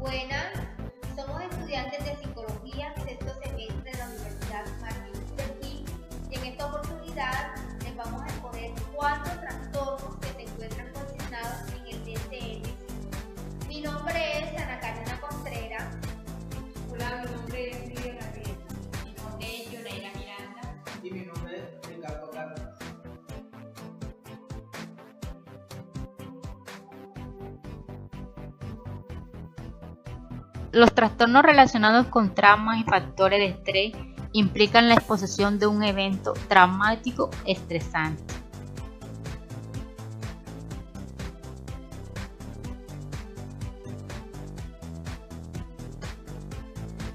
Buenas, somos estudiantes de Psicología, sexto semestre de la Universidad Martin Luther King, y en esta oportunidad les vamos a exponer 4 trastornos que se encuentran consignados en el DSM. Mi nombre es Ana Karina Contreras. Hola, mi nombre es Lidia García. Mi nombre es Yoleira Miranda. Y mi nombre es Ricardo Cárdenas. Los trastornos relacionados con traumas y factores de estrés implican la exposición de un evento traumático estresante.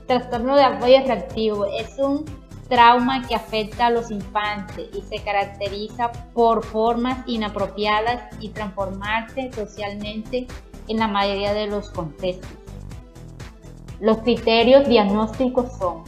Trastorno de apoyo reactivo es un trauma que afecta a los infantes y se caracteriza por formas inapropiadas y transformarse socialmente en la mayoría de los contextos. Los criterios diagnósticos son: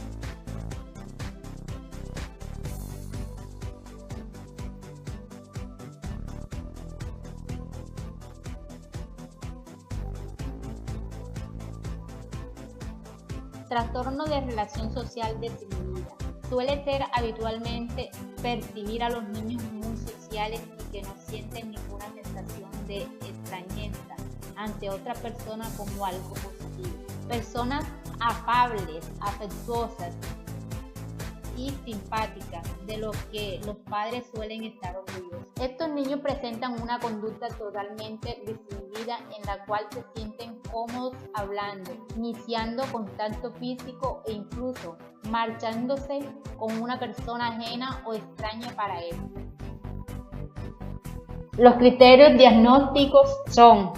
trastorno de relación social desinhibida. Suele ser habitualmente percibir a los niños muy sociales y que no sienten ninguna sensación de extrañeza ante otra persona como algo positivo. Personas afables, afectuosas y simpáticas, de lo que los padres suelen estar orgullosos. Estos niños presentan una conducta totalmente desinhibida en la cual se sienten cómodos hablando, iniciando contacto físico e incluso marchándose con una persona ajena o extraña para él. Los criterios diagnósticos son: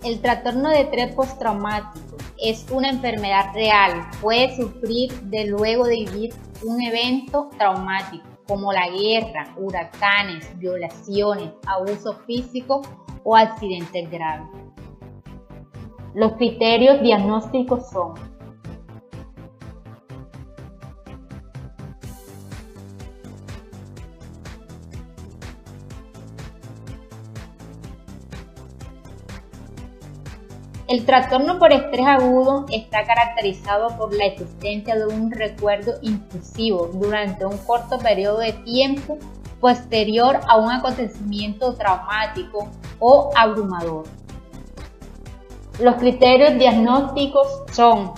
el trastorno de estrés postraumático es una enfermedad real. Puede sufrir luego de vivir un evento traumático como la guerra, huracanes, violaciones, abuso físico o accidentes graves. Los criterios diagnósticos son: el trastorno por estrés agudo está caracterizado por la existencia de un recuerdo intrusivo durante un corto periodo de tiempo posterior a un acontecimiento traumático o abrumador. Los criterios diagnósticos son: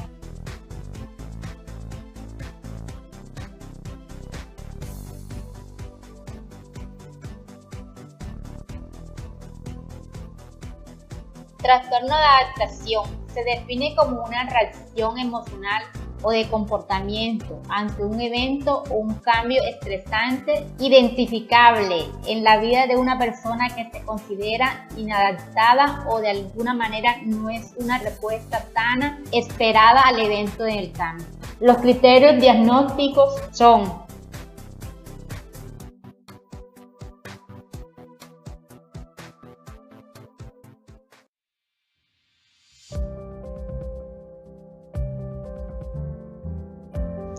trastorno de adaptación. Se define como una reacción emocional o de comportamiento ante un evento o un cambio estresante identificable en la vida de una persona que se considera inadaptada o de alguna manera no es una respuesta tan esperada al evento del cambio. Los criterios diagnósticos son: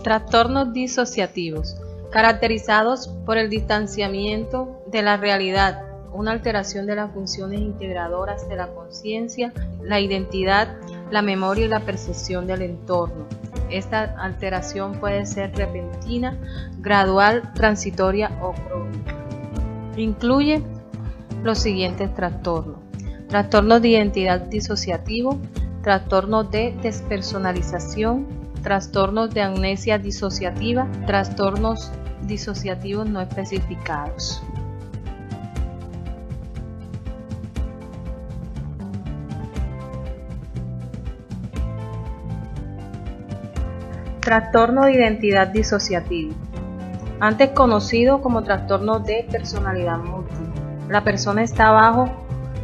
Trastornos disociativos, caracterizados por el distanciamiento de la realidad, una alteración de las funciones integradoras de la conciencia, la identidad, la memoria y la percepción del entorno. Esta alteración puede ser repentina, gradual, transitoria o crónica. Incluye los siguientes trastornos: trastornos de identidad disociativo, trastornos de despersonalización, trastornos de amnesia disociativa, trastornos disociativos no especificados. Trastorno de identidad disociativo, antes conocido como trastorno de personalidad múltiple. La persona está bajo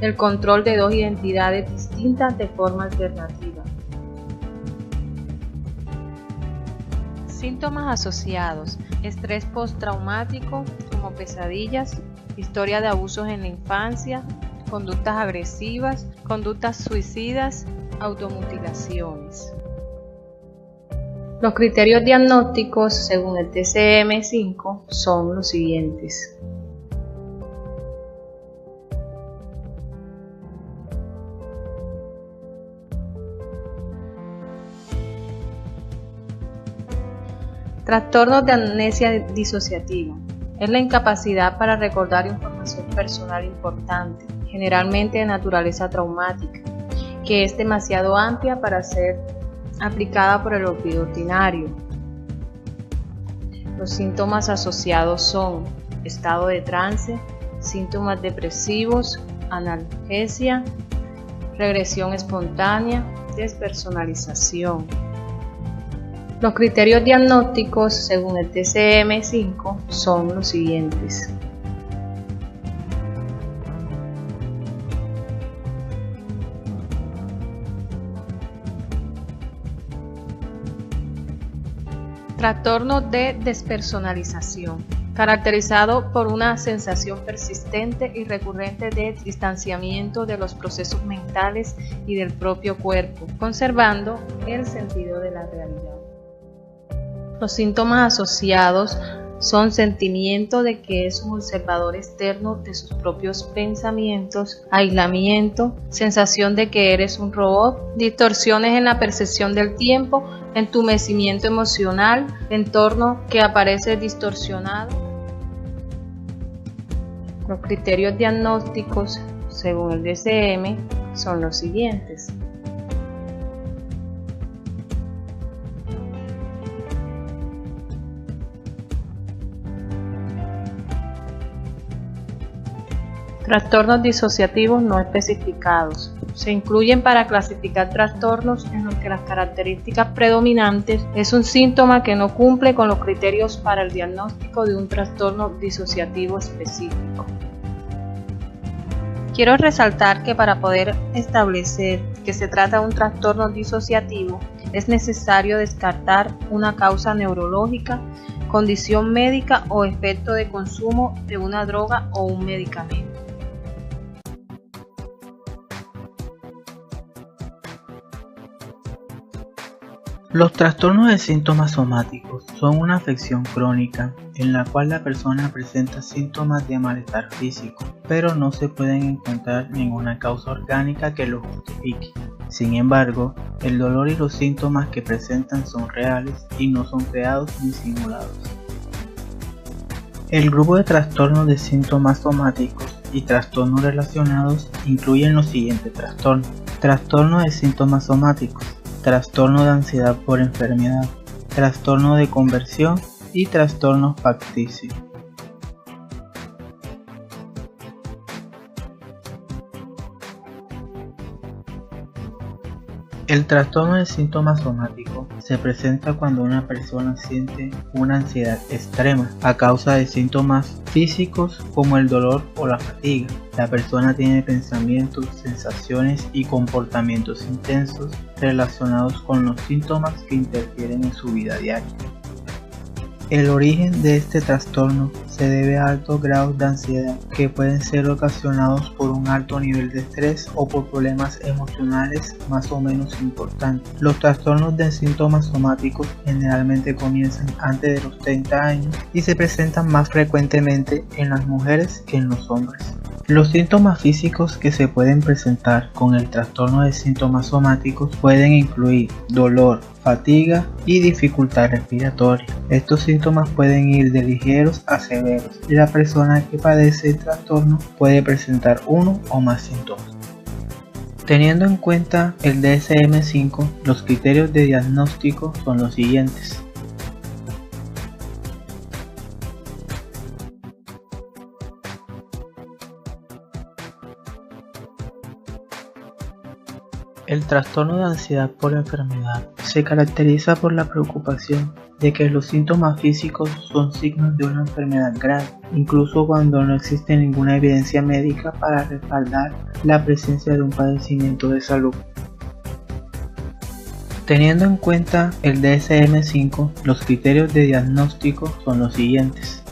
el control de 2 identidades distintas de forma alternativa. Síntomas asociados: estrés postraumático como pesadillas, historia de abusos en la infancia, conductas agresivas, conductas suicidas, automutilaciones. Los criterios diagnósticos según el DSM-5 son los siguientes. Trastornos de amnesia disociativa. Es la incapacidad para recordar información personal importante, generalmente de naturaleza traumática, que es demasiado amplia para ser aplicada por el olvido ordinario. Los síntomas asociados son estado de trance, síntomas depresivos, analgesia, regresión espontánea, despersonalización. Los criterios diagnósticos según el DSM-5 son los siguientes. Trastorno de despersonalización, caracterizado por una sensación persistente y recurrente de distanciamiento de los procesos mentales y del propio cuerpo, conservando el sentido de la realidad. Los síntomas asociados son sentimiento de que es un observador externo de sus propios pensamientos, aislamiento, sensación de que eres un robot, distorsiones en la percepción del tiempo, entumecimiento emocional, entorno que aparece distorsionado. Los criterios diagnósticos según el DSM son los siguientes. Trastornos disociativos no especificados. Se incluyen para clasificar trastornos en los que las características predominantes es un síntoma que no cumple con los criterios para el diagnóstico de un trastorno disociativo específico. Quiero resaltar que para poder establecer que se trata de un trastorno disociativo es necesario descartar una causa neurológica, condición médica o efecto de consumo de una droga o un medicamento. Los trastornos de síntomas somáticos son una afección crónica en la cual la persona presenta síntomas de malestar físico, pero no se pueden encontrar ninguna causa orgánica que lo justifique. Sin embargo, el dolor y los síntomas que presentan son reales y no son creados ni simulados. El grupo de trastornos de síntomas somáticos y trastornos relacionados incluyen los siguientes trastornos: trastorno de síntomas somáticos, trastorno de ansiedad por enfermedad, trastorno de conversión y trastorno facticio. El trastorno de síntomas somáticos se presenta cuando una persona siente una ansiedad extrema a causa de síntomas físicos como el dolor o la fatiga. La persona tiene pensamientos, sensaciones y comportamientos intensos relacionados con los síntomas que interfieren en su vida diaria. El origen de este trastorno se debe a altos grados de ansiedad que pueden ser ocasionados por un alto nivel de estrés o por problemas emocionales más o menos importantes. Los trastornos de síntomas somáticos generalmente comienzan antes de los 30 años y se presentan más frecuentemente en las mujeres que en los hombres. Los síntomas físicos que se pueden presentar con el trastorno de síntomas somáticos pueden incluir dolor, fatiga y dificultad respiratoria. Estos síntomas pueden ir de ligeros a severos y la persona que padece el trastorno puede presentar uno o más síntomas. Teniendo en cuenta el DSM-5, los criterios de diagnóstico son los siguientes. El trastorno de ansiedad por enfermedad se caracteriza por la preocupación de que los síntomas físicos son signos de una enfermedad grave, incluso cuando no existe ninguna evidencia médica para respaldar la presencia de un padecimiento de salud. Teniendo en cuenta el DSM-5, los criterios de diagnóstico son los siguientes.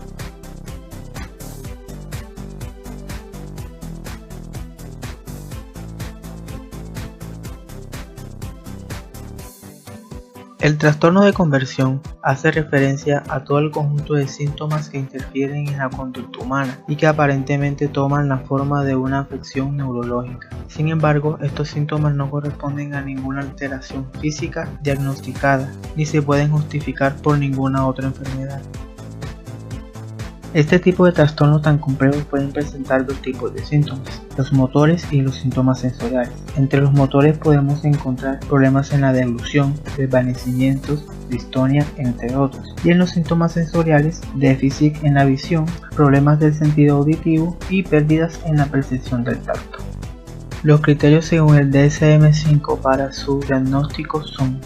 El trastorno de conversión hace referencia a todo el conjunto de síntomas que interfieren en la conducta humana y que aparentemente toman la forma de una afección neurológica. Sin embargo, estos síntomas no corresponden a ninguna alteración física diagnosticada ni se pueden justificar por ninguna otra enfermedad. Este tipo de trastornos tan complejos pueden presentar dos tipos de síntomas, los motores y los síntomas sensoriales. Entre los motores podemos encontrar problemas en la deglución, desvanecimientos, distonia, entre otros. Y en los síntomas sensoriales, déficit en la visión, problemas del sentido auditivo y pérdidas en la percepción del tacto. Los criterios según el DSM-5 para su diagnóstico son: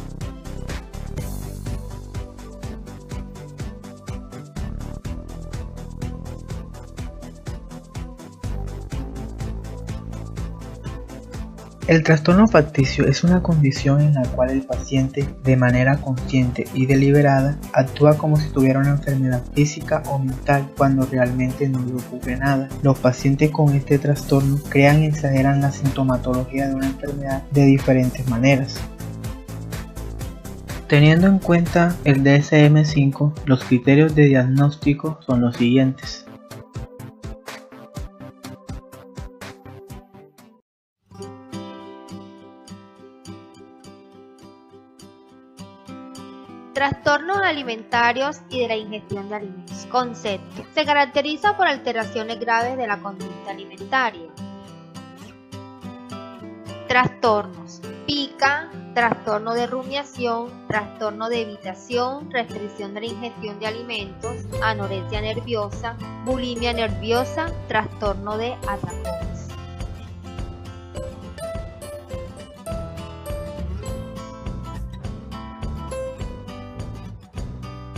el trastorno facticio es una condición en la cual el paciente, de manera consciente y deliberada, actúa como si tuviera una enfermedad física o mental cuando realmente no le ocurre nada. Los pacientes con este trastorno crean y exageran la sintomatología de una enfermedad de diferentes maneras. Teniendo en cuenta el DSM-5, los criterios de diagnóstico son los siguientes. Trastornos alimentarios y de la ingestión de alimentos. Concepto. Se caracteriza por alteraciones graves de la conducta alimentaria. Trastornos. Pica, trastorno de rumiación, trastorno de evitación, restricción de la ingestión de alimentos, anorexia nerviosa, bulimia nerviosa, trastorno de atracones.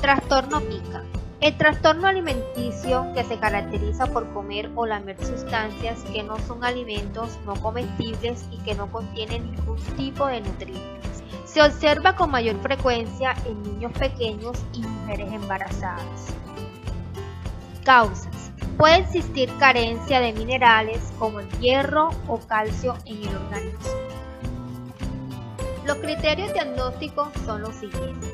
Trastorno pica. El trastorno alimenticio que se caracteriza por comer o lamer sustancias que no son alimentos no comestibles y que no contienen ningún tipo de nutrientes. Se observa con mayor frecuencia en niños pequeños y mujeres embarazadas. Causas. Puede existir carencia de minerales como el hierro o calcio en el organismo. Los criterios diagnósticos son los siguientes.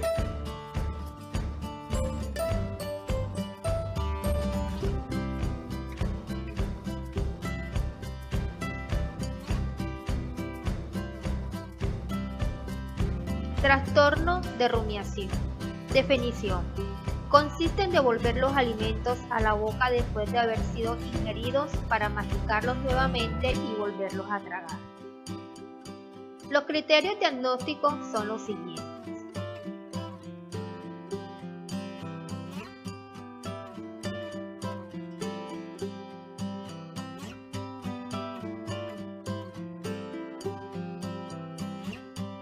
Trastorno de rumiación. Definición. Consiste en devolver los alimentos a la boca después de haber sido ingeridos para masticarlos nuevamente y volverlos a tragar. Los criterios diagnósticos son los siguientes.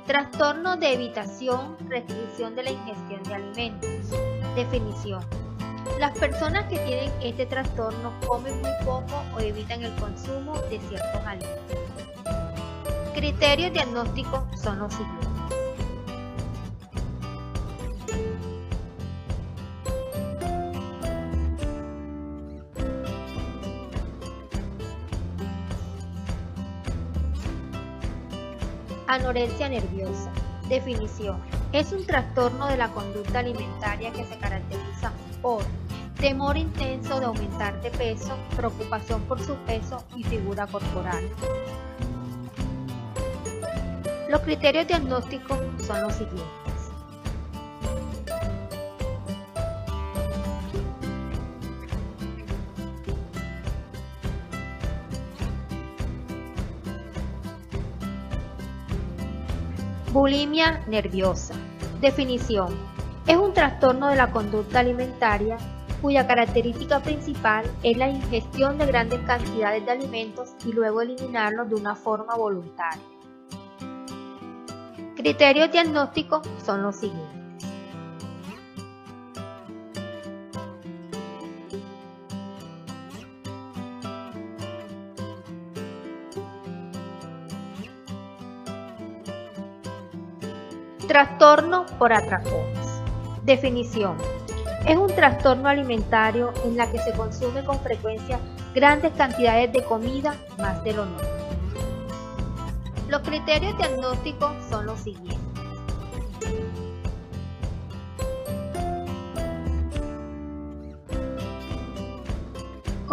Trastorno de evitación, restricción de la ingestión de alimentos. Definición. Las personas que tienen este trastorno comen muy poco o evitan el consumo de ciertos alimentos. Criterios diagnósticos son los siguientes. Anorexia nerviosa. Definición. Es un trastorno de la conducta alimentaria que se caracteriza por temor intenso de aumentar de peso, preocupación por su peso y figura corporal. Los criterios diagnósticos son los siguientes. Bulimia nerviosa. Definición. Es un trastorno de la conducta alimentaria cuya característica principal es la ingestión de grandes cantidades de alimentos y luego eliminarlos de una forma voluntaria. Criterios diagnósticos son los siguientes. Trastorno por atracones. Definición. Es un trastorno alimentario en la que se consume con frecuencia grandes cantidades de comida más de lo normal. Los criterios diagnósticos son los siguientes.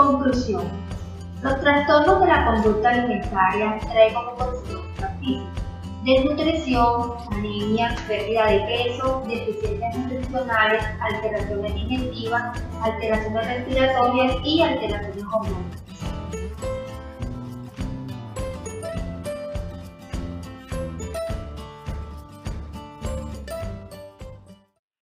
Conclusión. Los trastornos de la conducta alimentaria traen como consecuencia física: desnutrición, anemia, pérdida de peso, deficiencias nutricionales, alteraciones digestivas, alteraciones respiratorias y alteraciones hormonales.